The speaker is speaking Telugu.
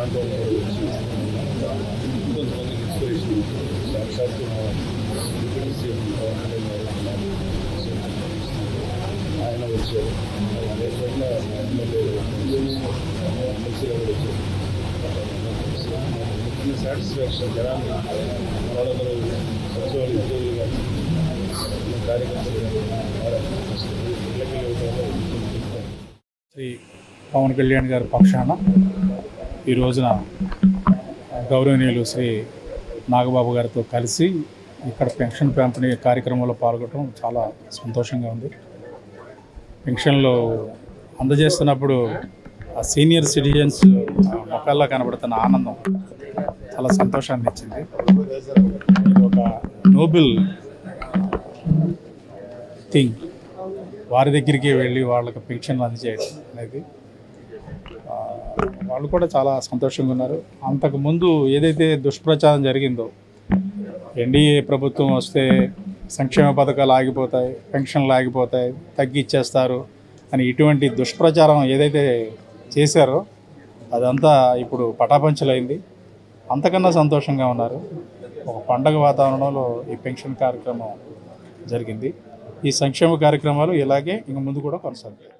దాంట్లో కొంతమందికి ఇన్స్పిరేషన్ సాక్షాత్తు డిప్యూటీ సీఎం పవన్ కళ్యాణ్ గారు ఆయన వచ్చారు. అదేవిధంగా ఎమ్మెల్యేలు ఎమ్మెల్సీలు కూడా వచ్చారు. ముఖ్యంగా సాటిస్ఫాక్షన్ జనాన్ని వాళ్ళందరూ సచివాలయ ఉద్యోగులు కానీ కార్యకర్తలు శ్రీ పవన్ కళ్యాణ్ గారి పక్షాన ఈ రోజున గౌరవనీయులు శ్రీ నాగబాబు గారితో కలిసి ఇక్కడ పెన్షన్ పంపిణీ కార్యక్రమంలో పాల్గొనడం చాలా సంతోషంగా ఉంది. పెన్షన్లు అందజేస్తున్నప్పుడు ఆ సీనియర్ సిటిజన్స్ మొక్కల్లో కనబడుతున్న ఆనందం చాలా సంతోషాన్ని ఇచ్చింది. ఇది ఒక నోబెల్ థింగ్. వారి దగ్గరికి వెళ్ళి వాళ్ళకి పెన్షన్లు అందజేయడం అనేది వాళ్ళు కూడా చాలా సంతోషంగా ఉన్నారు. అంతకుముందు ఏదైతే దుష్ప్రచారం జరిగిందో ఎన్డీఏ ప్రభుత్వం వస్తే సంక్షేమ పథకాలు ఆగిపోతాయి, పెన్షన్లు ఆగిపోతాయి, తగ్గిచ్చేస్తారు అని ఇటువంటి దుష్ప్రచారం ఏదైతే చేశారో అదంతా ఇప్పుడు పటాపంచలైంది. అంతకన్నా సంతోషంగా ఉన్నారు. ఒక పండగ వాతావరణంలో ఈ పెన్షన్ కార్యక్రమం జరిగింది. ఈ సంక్షేమ కార్యక్రమాలు ఇలాగే ఇంక ముందు కూడా కొనసాగుతాయి.